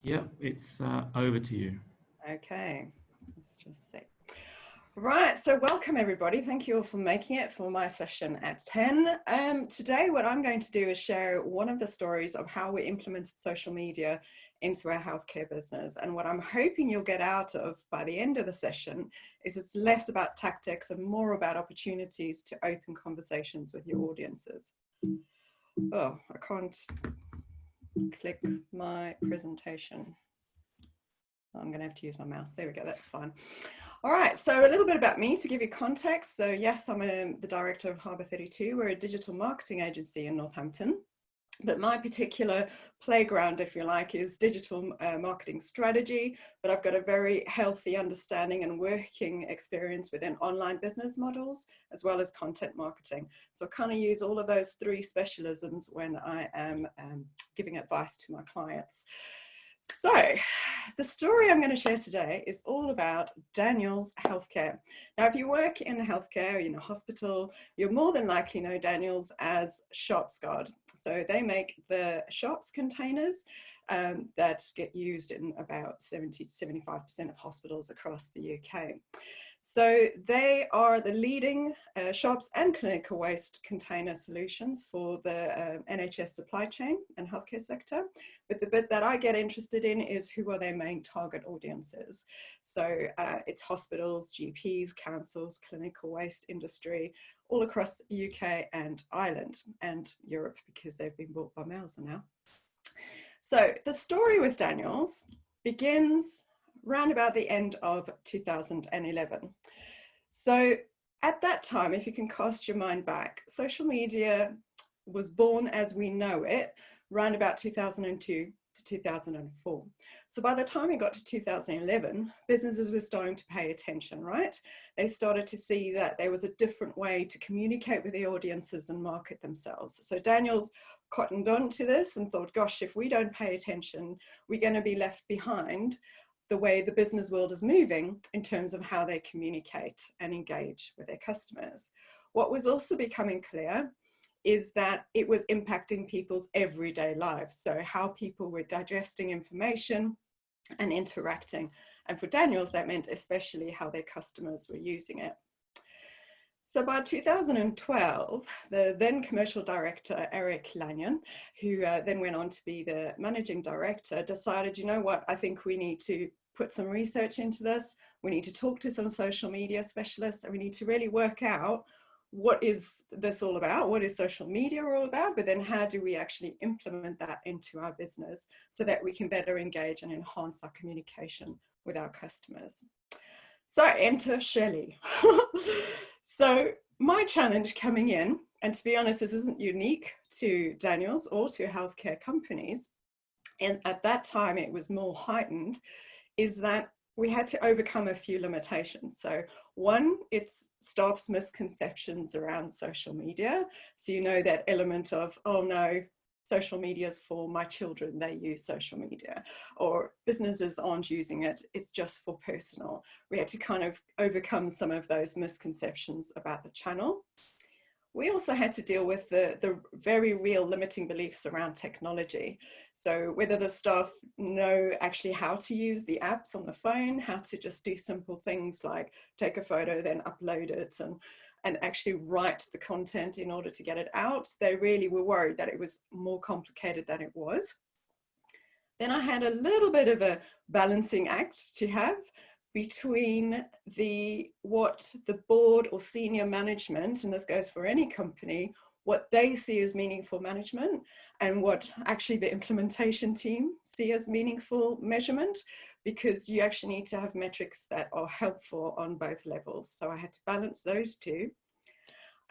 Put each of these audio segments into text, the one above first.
Yep, it's over to you. Okay, let's just see. Right, so welcome everybody. Thank you all for making it for my session at 10. Today what I'm going to do is share one of the stories of how we implemented social media into our healthcare business. And what I'm hoping you'll get out of by the end of the session is it's less about tactics and more about opportunities to open conversations with your audiences. Oh, I can't click my presentation. I'm going to have to use my mouse. There we go. That's fine. All right. So a little bit about me to give you context. So yes, I'm the director of Harbour 32. We're a digital marketing agency in Northampton. But my particular playground, if you like, is digital marketing strategy. But I've got a very healthy understanding and working experience within online business models, as well as content marketing. So I kind of use all of those three specialisms when I am giving advice to my clients. So the story I'm going to share today is all about Daniel's Healthcare. Now, if you work in healthcare, in a hospital, you'll more than likely know Daniel's as ShopsGuard. So they make the shops containers that get used in about 70 to 75% of hospitals across the UK. So they are the leading shops and clinical waste container solutions for the NHS supply chain and healthcare sector. But the bit that I get interested in is who are their main target audiences. So it's hospitals, GPs, councils, clinical waste industry, all across the UK and Ireland and Europe, because they've been bought by Melzer now. So the story with Daniels begins round about the end of 2011. So at that time, if you can cast your mind back, social media was born as we know it round about 2002 to 2004. So by the time it got to 2011, businesses were starting to pay attention, right? They started to see that there was a different way to communicate with the audiences and market themselves. So Daniels cottoned on to this and thought, gosh, if we don't pay attention, we're going to be left behind the way the business world is moving in terms of how they communicate and engage with their customers. What was also becoming clear is that it was impacting people's everyday lives. So how people were digesting information and interacting. And for Daniels, that meant especially how their customers were using it. So by 2012, the then commercial director, Eric Lanyon, who then went on to be the managing director, decided, you know what, I think we need to put some research into this. We need to talk to some social media specialists, and we need to really work out what is this all about? What is social media all about? But then how do we actually implement that into our business so that we can better engage and enhance our communication with our customers? So enter Shelley. So my challenge coming in, and to be honest, this isn't unique to Daniels or to healthcare companies, and at that time it was more heightened, is that we had to overcome a few limitations. So one, it's staff's misconceptions around social media. So you know that element of, oh no, social media is for my children, they use social media, or businesses aren't using it, it's just for personal. We had to kind of overcome some of those misconceptions about the channel. We also had to deal with the very real limiting beliefs around technology. So whether the staff know actually how to use the apps on the phone, how to just do simple things like take a photo, then upload it and actually write the content in order to get it out. They really were worried that it was more complicated than it was. Then I had a little bit of a balancing act to have between what the board or senior management, and this goes for any company, what they see as meaningful management and what actually the implementation team see as meaningful measurement, because you actually need to have metrics that are helpful on both levels. So I had to balance those two.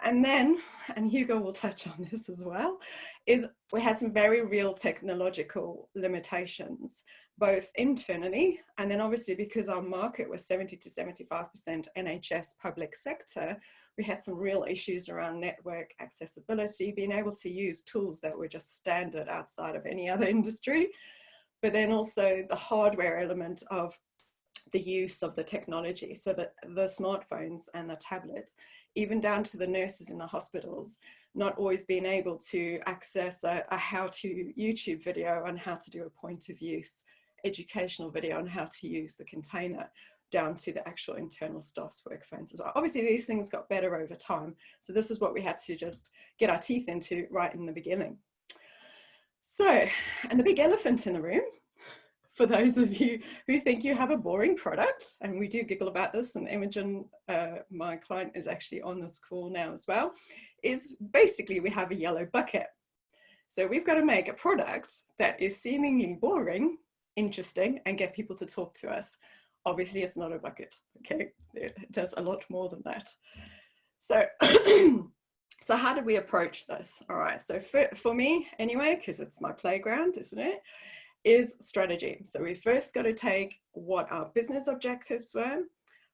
And then, and Hugo will touch on this as well, is we had some very real technological limitations, both internally, and then obviously because our market was 70 to 75% NHS public sector, we had some real issues around network accessibility, being able to use tools that were just standard outside of any other industry, but then also the hardware element of the use of the technology, so that the smartphones and the tablets, even down to the nurses in the hospitals, not always being able to access a how-to YouTube video on how to do a point of use educational video on how to use the container, down to the actual internal staff's work phones as well. Obviously, these things got better over time. So this is what we had to just get our teeth into right in the beginning. So, and the big elephant in the room, for those of you who think you have a boring product, and we do giggle about this, and Imogen, my client, is actually on this call now as well, is basically we have a yellow bucket. So we've got to make a product that is seemingly boring, interesting, and get people to talk to us. Obviously, it's not a bucket, okay? It does a lot more than that. So, so how did we approach this? All right, so for me, anyway, because it's my playground, isn't it, is strategy. So we first got to take what our business objectives were,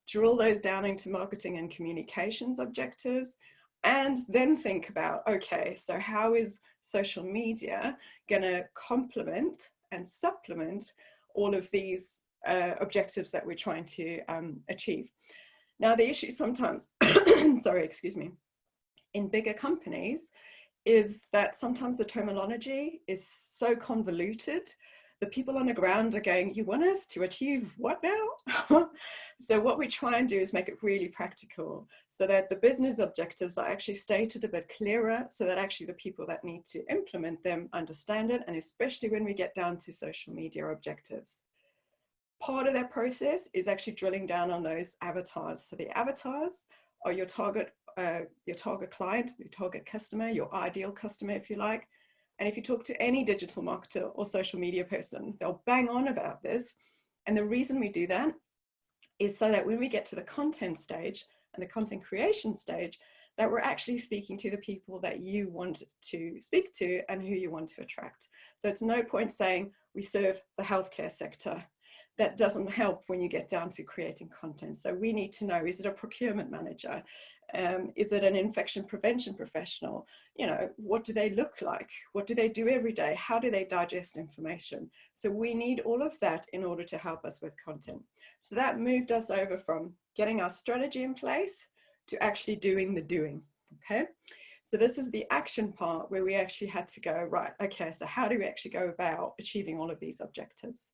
drill those down into marketing and communications objectives, and then think about, okay, so how is social media going to complement and supplement all of these objectives that we're trying to achieve? Now, the issue sometimes, sorry, excuse me, in bigger companies is that sometimes the terminology is so convoluted. The people on the ground are going, you want us to achieve what now? So what we try and do is make it really practical so that the business objectives are actually stated a bit clearer, so that actually the people that need to implement them understand it, and especially when we get down to social media objectives. Part of that process is actually drilling down on those avatars. So the avatars are your target client, your target customer, your ideal customer, if you like. And if you talk to any digital marketer or social media person, they'll bang on about this. And the reason we do that is so that when we get to the content stage and the content creation stage, that we're actually speaking to the people that you want to speak to and who you want to attract. So it's no point saying we serve the healthcare sector. That doesn't help when you get down to creating content. So we need to know, is it a procurement manager? Is it an infection prevention professional? You know, what do they look like? What do they do every day? How do they digest information? So we need all of that in order to help us with content. So that moved us over from getting our strategy in place to actually doing the doing, okay? So this is the action part where we actually had to go, right, okay, so how do we actually go about achieving all of these objectives?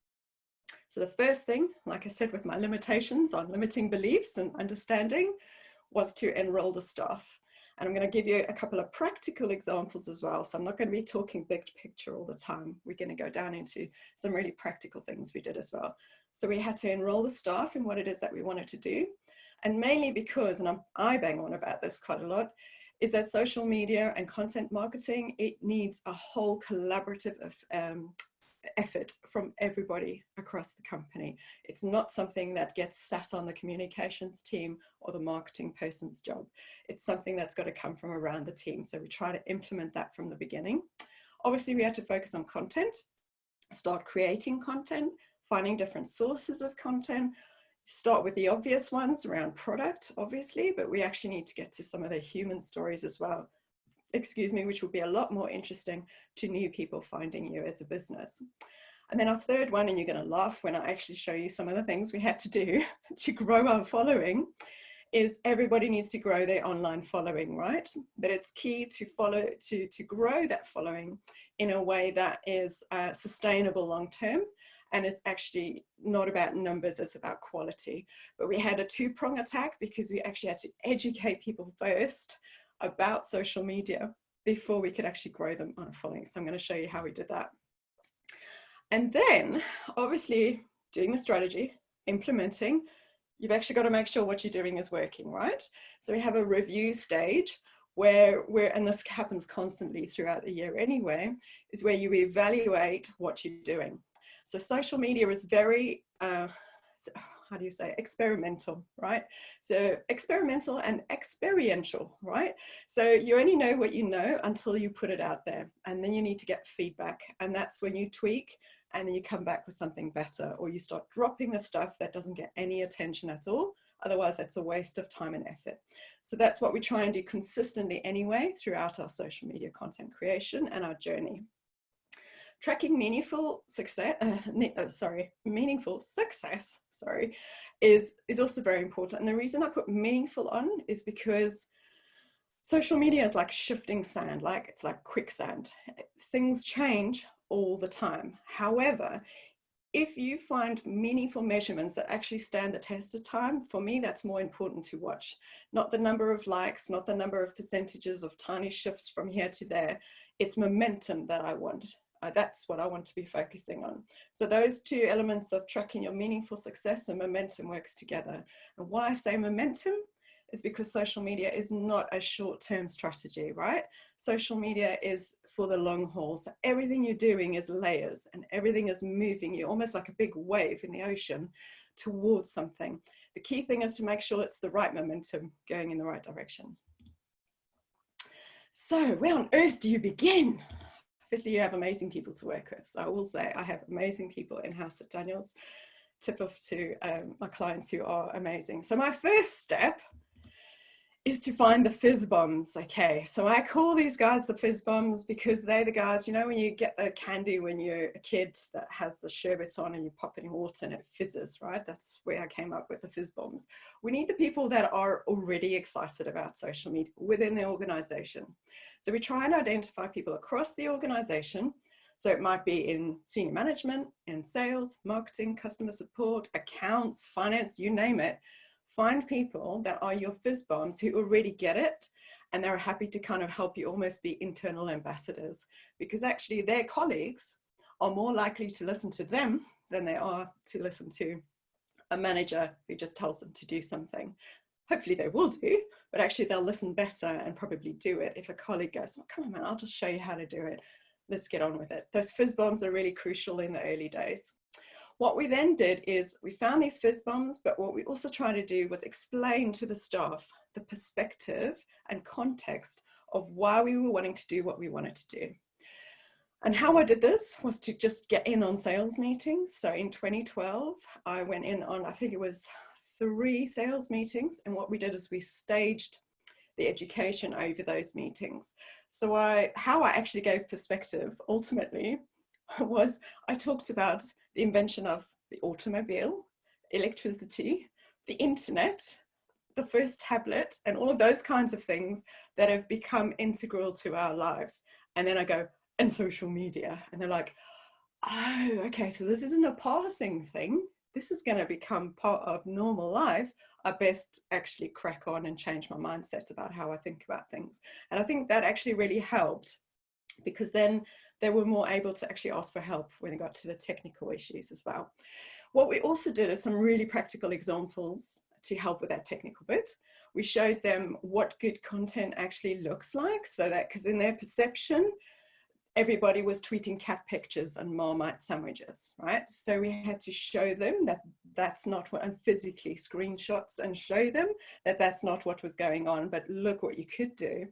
So the first thing, like I said, with my limitations on limiting beliefs and understanding, was to enroll the staff. And I'm going to give you a couple of practical examples as well. So I'm not going to be talking big picture all the time. We're going to go down into some really practical things we did as well. So we had to enroll the staff in what it is that we wanted to do. And mainly because, and I bang on about this quite a lot, is that social media and content marketing, it needs a whole collaborative effort from everybody across the company. It's not something that gets sat on the communications team or the marketing person's job. It's something that's got to come from around the team. So we try to implement that from the beginning. Obviously, we had to focus on content, start creating content, finding different sources of content, start with the obvious ones around product, obviously, but we actually need to get to some of the human stories as well, excuse me, which will be a lot more interesting to new people finding you as a business. And then our third one, and you're going to laugh when I actually show you some of the things we had to do to grow our following, is everybody needs to grow their online following, right? But it's key to grow that following in a way that is sustainable long-term. And it's actually not about numbers, it's about quality. But we had a two-prong attack because we actually had to educate people first about social media before we could actually grow them on a following. So I'm going to show you how we did that. And then obviously doing the strategy, implementing, you've actually got to make sure what you're doing is working, right? So we have a review stage where and this happens constantly throughout the year anyway, is where you evaluate what you're doing. So social media is very, how do you say, experimental, right? So experimental and experiential, right? So you only know what you know until you put it out there, and then you need to get feedback, and that's when you tweak and then you come back with something better, or you start dropping the stuff that doesn't get any attention at all. Otherwise, that's a waste of time and effort. So that's what we try and do consistently anyway throughout our social media content creation and our journey. Tracking meaningful success, is also very important. And the reason I put meaningful on is because social media is like shifting sand, it's like quicksand. Things change all the time. However, if you find meaningful measurements that actually stand the test of time, for me, that's more important to watch. Not the number of likes, not the number of percentages of tiny shifts from here to there. It's momentum that I want. That's what I want to be focusing on. So those two elements of tracking your meaningful success and momentum works together. And why I say momentum is because social media is not a short-term strategy, right? Social media is for the long haul. So everything you're doing is layers and everything is moving you almost like a big wave in the ocean towards something. The key thing is to make sure it's the right momentum going in the right direction. So where on earth do you begin? Obviously, you have amazing people to work with. So I will say I have amazing people in-house at Daniels. Tip off to my clients who are amazing. So my first step is to find the Fizz Bombs. Okay, so I call these guys the Fizz Bombs because they're the guys, you know, when you get the candy when you're a kid that has the sherbet on and you pop it in water and it fizzes, right? That's where I came up with the Fizz Bombs. We need the people that are already excited about social media within the organization. So we try and identify people across the organization. So it might be in senior management, in sales, marketing, customer support, accounts, finance, you name it. Find people that are your Fizz Bombs who already get it and they're happy to kind of help you almost be internal ambassadors, because actually their colleagues are more likely to listen to them than they are to listen to a manager who just tells them to do something. Hopefully they will do, but actually they'll listen better and probably do it if a colleague goes, oh, come on, man, I'll just show you how to do it. Let's get on with it. Those Fizz Bombs are really crucial in the early days. What we then did is we found these Fizz Bombs, but what we also tried to do was explain to the staff the perspective and context of why we were wanting to do what we wanted to do. And how I did this was to just get in on sales meetings. So in 2012, I went in on, I think it was 3 sales meetings. And what we did is we staged the education over those meetings. So how I actually gave perspective ultimately was I talked about the invention of the automobile, electricity, the internet, the first tablet, and all of those kinds of things that have become integral to our lives. And then I go, and social media. And they're like, oh, okay, so this isn't a passing thing. This is going to become part of normal life. I best actually crack on and change my mindset about how I think about things. And I think that actually really helped, because then they were more able to actually ask for help when it got to the technical issues as well. What we also did is some really practical examples to help with that technical bit. We showed them what good content actually looks like, so that, because in their perception, everybody was tweeting cat pictures and Marmite sandwiches, right? So we had to show them that that's not what, and physically screenshots and show them that that's not what was going on, but look what you could do.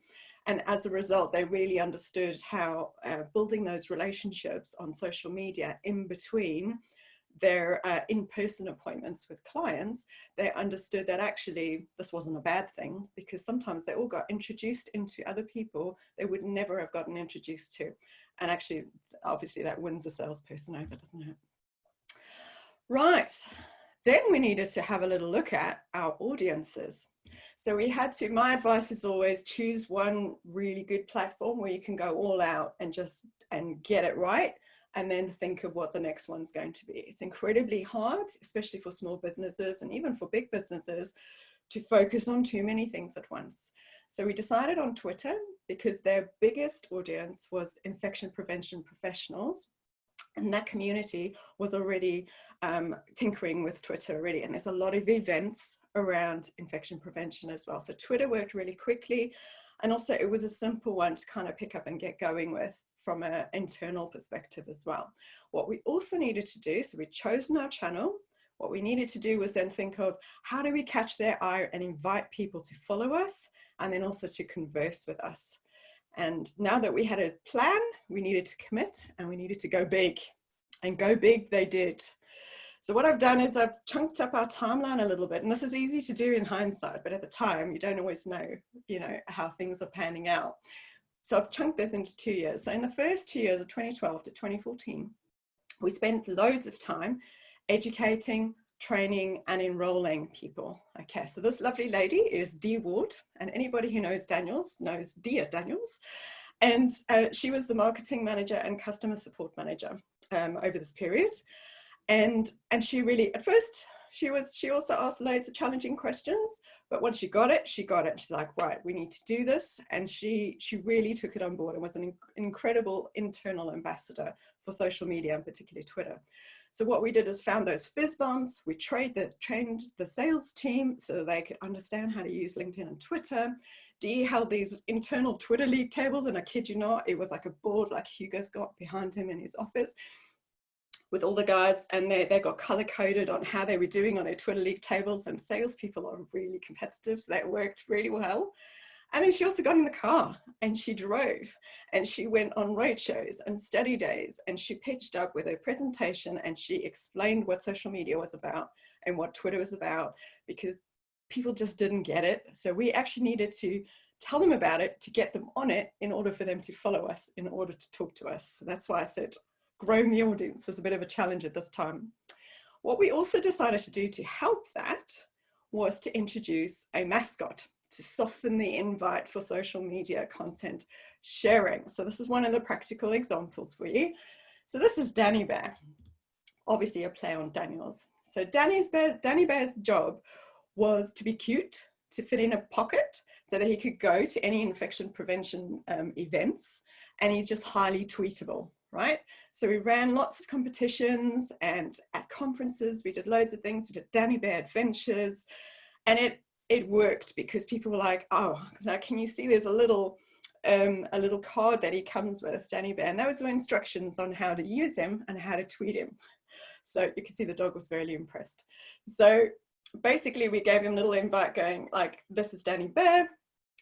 And as a result, they really understood how building those relationships on social media in between their in-person appointments with clients, they understood that actually this wasn't a bad thing, because sometimes they all got introduced into other people they would never have gotten introduced to. And actually, obviously that wins a salesperson over, doesn't it? Right, then we needed to have a little look at our audiences. So we had to, my advice is always choose one really good platform where you can go all out and get it right, and then think of what the next one's going to be. It's incredibly hard, especially for small businesses and even for big businesses, to focus on too many things at once. So we decided on Twitter because their biggest audience was infection prevention professionals. And that community was already tinkering with Twitter already. And there's a lot of events around infection prevention as well. So Twitter worked really quickly. And also it was a simple one to kind of pick up and get going with from an internal perspective as well. What we also needed to do, so we'd chosen our channel. What we needed to do was then think of how do we catch their eye and invite people to follow us, and then also to converse with us. And now that we had a plan, we needed to commit and we needed to go big, and go big they did. So what I've done is I've chunked up our timeline a little bit, and this is easy to do in hindsight, but at the time you don't always know, how things are panning out. So I've chunked this into 2 years. So in the first 2 years of 2012 to 2014, we spent loads of time educating, training, and enrolling people. Okay, so this lovely lady is Dee Ward, and anybody who knows Daniels knows Dia Daniels. And she was the marketing manager and customer support manager over this period. And she really, at first, she also asked loads of challenging questions, but once she got it, she got it. She's like, right, we need to do this. And she really took it on board and was an incredible internal ambassador for social media, and particularly Twitter. So what we did is found those Fizz Bombs. We trained the sales team so that they could understand how to use LinkedIn and Twitter. Dee held these internal Twitter league tables, and I kid you not, it was like a board like Hugo's got behind him in his office, with all the guys, and they got color coded on how they were doing on their Twitter league tables, and salespeople are really competitive, so that worked really well. And then she also got in the car and she drove and she went on road shows and study days, and she pitched up with her presentation and she explained what social media was about and what Twitter was about, because people just didn't get it. So we actually needed to tell them about it to get them on it in order for them to follow us, in order to talk to us. So that's why I said growing the audience was a bit of a challenge at this time. What we also decided to do to help that was to introduce a mascot to soften the invite for social media content sharing. So this is one of the practical examples for you. So this is Danny Bear, obviously a play on Daniel's. So Danny Bear's job was to be cute, to fit in a pocket so that he could go to any infection prevention events, and he's just highly tweetable, right? So we ran lots of competitions, and at conferences we did loads of things. We did Danny Bear adventures, and it worked because people were like, oh, now can you see there's a little card that he comes with, Danny Bear, and those were instructions on how to use him and how to tweet him. So you can see the dog was very impressed. So basically we gave him a little invite going like, this is Danny Bear,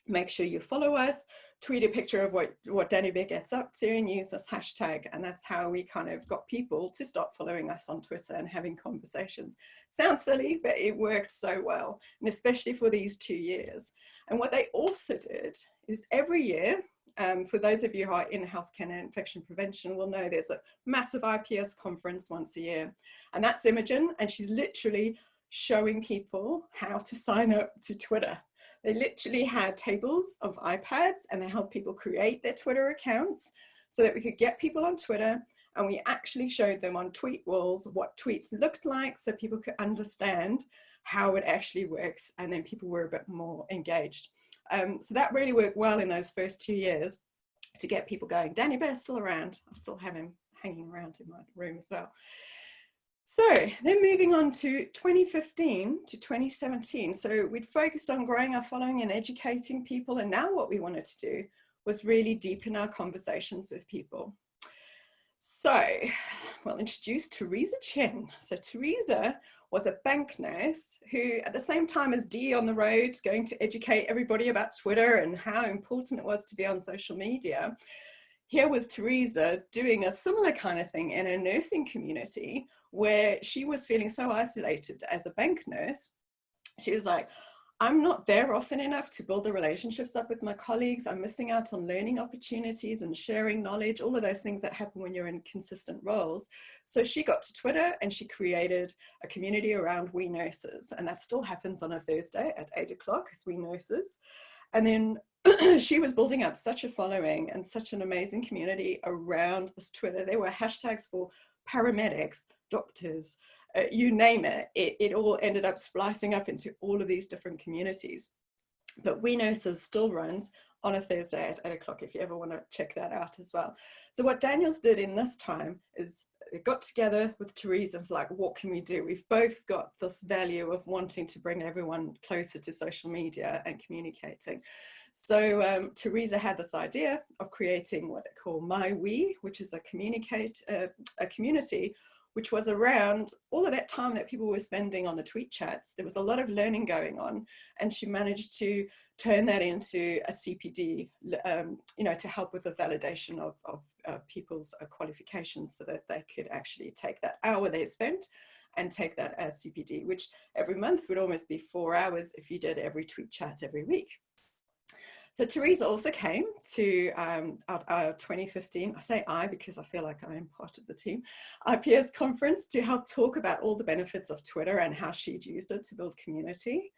make sure you follow us, tweet a picture of what Danny Bear gets up to and use this hashtag. And that's how we kind of got people to start following us on Twitter and having conversations. Sounds silly, but it worked so well, and especially for these 2 years. And what they also did is every year, for those of you who are in healthcare and infection prevention will know there's a massive IPS conference once a year, and that's Imogen, and she's literally showing people how to sign up to Twitter. They literally had tables of iPads and they helped people create their Twitter accounts so that we could get people on Twitter, and we actually showed them on tweet walls what tweets looked like so people could understand how it actually works, and then people were a bit more engaged. So that really worked well in those first 2 years to get people going. Danny Bear's still around. I still have him hanging around in my room as well. So then moving on to 2015 to 2017. So we'd focused on growing our following and educating people. And now what we wanted to do was really deepen our conversations with people. So we'll introduce Teresa Chen. So Teresa was a bank nurse who, at the same time as Dee on the road, going to educate everybody about Twitter and how important it was to be on social media, here was Teresa doing a similar kind of thing in a nursing community where she was feeling so isolated as a bank nurse. She was like, I'm not there often enough to build the relationships up with my colleagues. I'm missing out on learning opportunities and sharing knowledge, all of those things that happen when you're in consistent roles. So she got to Twitter and she created a community around We Nurses. And that still happens on a Thursday at 8 o'clock as We Nurses. And then she was building up such a following and such an amazing community around this Twitter. There were hashtags for paramedics, doctors, you name it. It all ended up splicing up into all of these different communities. But We Nurses still runs on a Thursday at 8 o'clock if you ever want to check that out as well. So what Daniels did in this time is it got together with Teresa and was like, what can we do? We've both got this value of wanting to bring everyone closer to social media and communicating. So Teresa had this idea of creating what they call My We, which is a community which was around all of that time that people were spending on the tweet chats. There was a lot of learning going on, and she managed to turn that into a CPD, to help with the validation of people's qualifications so that they could actually take that hour they spent and take that as CPD, which every month would almost be 4 hours if you did every tweet chat every week. So Teresa also came to our 2015, I say I because I feel like I am part of the team, IPS conference to help talk about all the benefits of Twitter and how she'd used it to build community.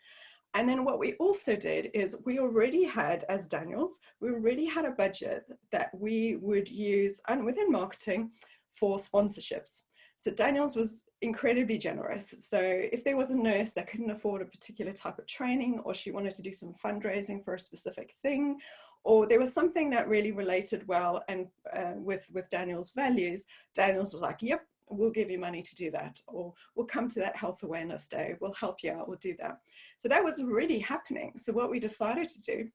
And then what we also did is we already had, as Daniels, we already had a budget that we would use and within marketing for sponsorships. So Daniel's was incredibly generous. So if there was a nurse that couldn't afford a particular type of training, or she wanted to do some fundraising for a specific thing, or there was something that really related well and with Daniel's values, Daniel's was like, yep, we'll give you money to do that, or we'll come to that health awareness day, we'll help you out, we'll do that. So that was really happening. So what we decided to do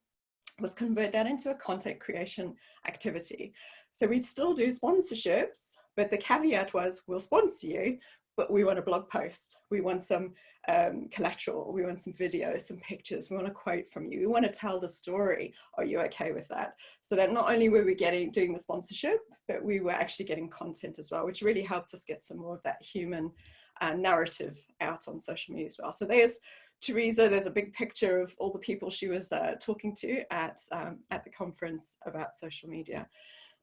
was convert that into a content creation activity. So we still do sponsorships, but the caveat was, we'll sponsor you, but we want a blog post. We want some collateral. We want some videos, some pictures. We want a quote from you. We want to tell the story. Are you okay with that? So that not only were we doing the sponsorship, but we were actually getting content as well, which really helped us get some more of that human narrative out on social media as well. So there's Teresa. There's a big picture of all the people she was talking to at the conference about social media.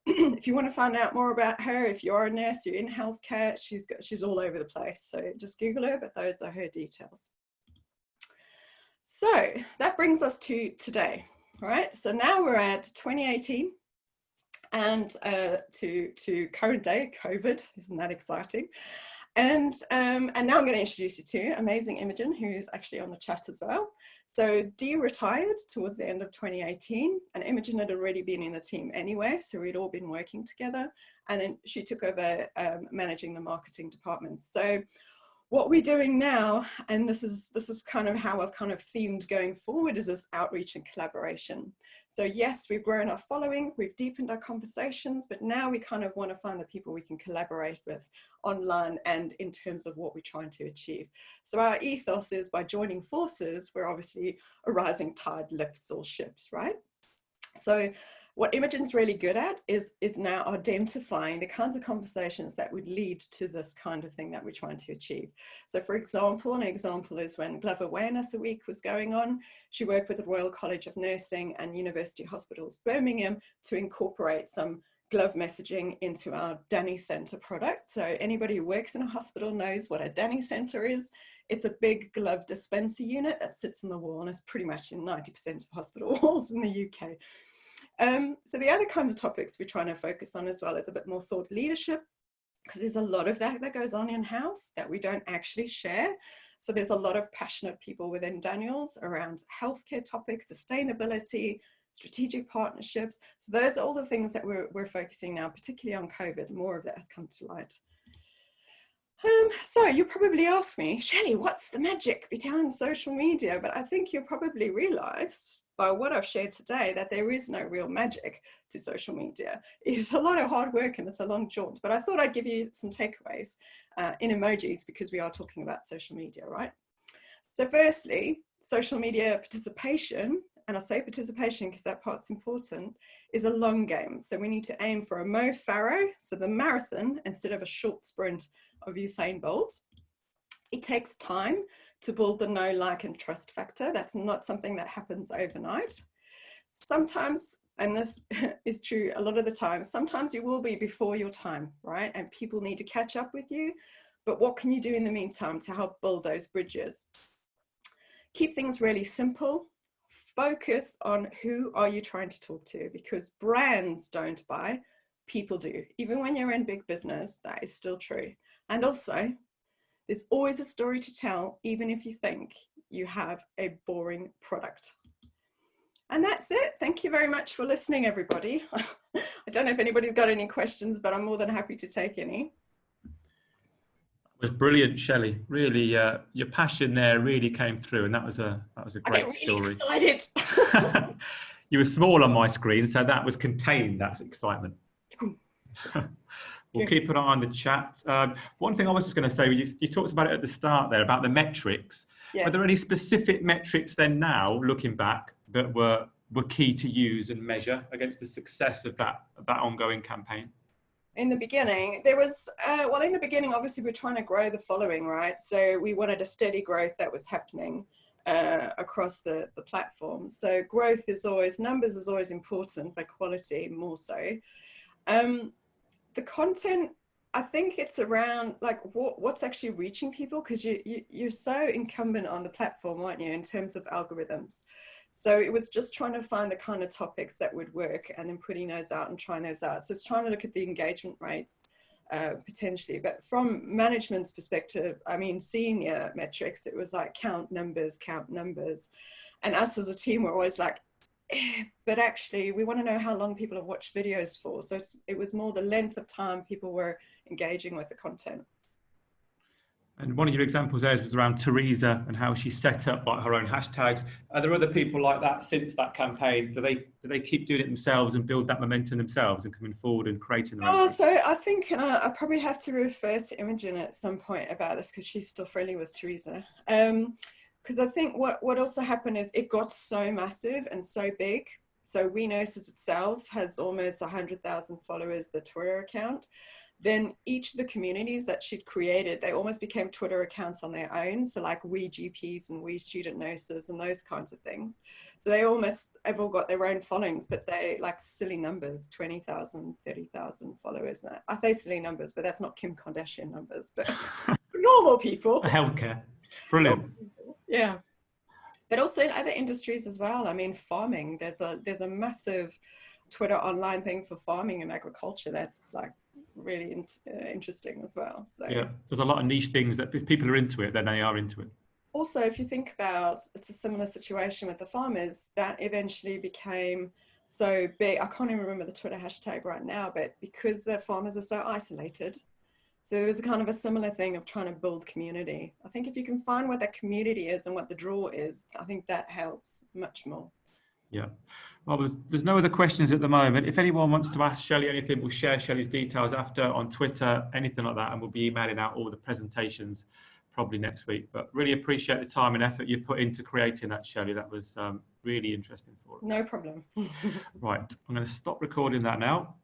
If you want to find out more about her, if you're a nurse, you're in healthcare, she's all over the place. So just Google her, but those are her details. So that brings us to today, right? So now we're at 2018 and to current day, COVID. Isn't that exciting? And now I'm going to introduce you to amazing Imogen, who's actually on the chat as well. So Dee retired towards the end of 2018, and Imogen had already been in the team anyway, so we'd all been working together. And then she took over managing the marketing department. So what we're doing now, and this is kind of how I've kind of themed going forward, is this outreach and collaboration. So yes, we've grown our following, we've deepened our conversations, but now we kind of want to find the people we can collaborate with online and in terms of what we're trying to achieve. So our ethos is, by joining forces, we're obviously a rising tide lifts all ships, right? So what Imogen's really good at is now identifying the kinds of conversations that would lead to this kind of thing that we're trying to achieve. So for example, an example is when Glove Awareness Week was going on, she worked with the Royal College of Nursing and University Hospitals Birmingham to incorporate some glove messaging into our Danny Center product. So anybody who works in a hospital knows what a Danny Center is. It's a big glove dispenser unit that sits on the wall and is pretty much in 90% of hospital walls in the UK. So the other kinds of topics we're trying to focus on as well is a bit more thought leadership, because there's a lot of that goes on in-house that we don't actually share. So there's a lot of passionate people within Daniel's around healthcare topics, sustainability, strategic partnerships. So those are all the things that we're focusing now, particularly on COVID. More of that has come to light. So you probably ask me, Shelley, what's the magic behind social media? But I think you'll probably realize by what I've shared today that there is no real magic to social media. It's a lot of hard work and it's a long jaunt, but I thought I'd give you some takeaways in emojis, because we are talking about social media, right? So firstly, social media participation, and I say participation because that part's important, is a long game. So we need to aim for a Mo Farah, so the marathon, instead of a short sprint of Usain Bolt. It takes time to build the know, like, and trust factor. That's not something that happens overnight. Sometimes, and this is true a lot of the time, sometimes you will be before your time, right? And people need to catch up with you. But what can you do in the meantime to help build those bridges? Keep things really simple. Focus on who are you trying to talk to, because brands don't buy, people do. Even when you're in big business, that is still true. And also, there's always a story to tell, even if you think you have a boring product. And that's it. Thank you very much for listening, everybody. I don't know if anybody's got any questions, but I'm more than happy to take any. It was brilliant, Shelley. Really, your passion there really came through, and that was a great story. I get really excited. You were small on my screen, so that was contained. That's excitement. We'll keep an eye on the chat. One thing I was just going to say, you talked about it at the start there, about the metrics. Yes. Are there any specific metrics then now, looking back, that were key to use and measure against the success of that ongoing campaign? In the beginning, there was, well, in the beginning, obviously, we're trying to grow the following, right? So we wanted a steady growth that was happening across the platform. So growth is always, numbers is always important, but quality more so. The content, I think it's around like what's actually reaching people, because you're so incumbent on the platform, aren't you, in terms of algorithms. So it was just trying to find the kind of topics that would work and then putting those out and trying those out. So it's trying to look at the engagement rates potentially. But from management's perspective, I mean, senior metrics, it was like count numbers. And us as a team were always like, but actually we want to know how long people have watched videos for. So it was more the length of time people were engaging with the content. And one of your examples there was around Teresa and how she set up like her own hashtags. Are there other people like that since that campaign? Do they keep doing it themselves and build that momentum themselves and coming forward and creating their own? So I think I probably have to refer to Imogen at some point about this, because she's still friendly with Teresa. Because I think what also happened is it got so massive and so big. So We Nurses itself has almost 100,000 followers, the Twitter account. Then each of the communities that she'd created, they almost became Twitter accounts on their own. So like We GPs and We Student Nurses and those kinds of things. So they almost have all got their own followings, but they like silly numbers, 20,000, 30,000 followers. I say silly numbers, but that's not Kim Kardashian numbers, but normal people. Healthcare. Brilliant. Yeah. But also in other industries as well. I mean, farming, there's a massive Twitter online thing for farming and agriculture that's like really interesting as well. So yeah, there's a lot of niche things that if people are into it, then they are into it. Also, if you think about, it's a similar situation with the farmers that eventually became so big. I can't even remember the Twitter hashtag right now, but because the farmers are so isolated, so there was a kind of a similar thing of trying to build community. I think if you can find what that community is and what the draw is, I think that helps much more. Yeah. Well, there's no other questions at the moment. If anyone wants to ask Shelley anything, we'll share Shelley's details after on Twitter, anything like that, and we'll be emailing out all the presentations probably next week. But really appreciate the time and effort you put into creating that, Shelley. That was really interesting for us. No problem. Right, I'm going to stop recording that now.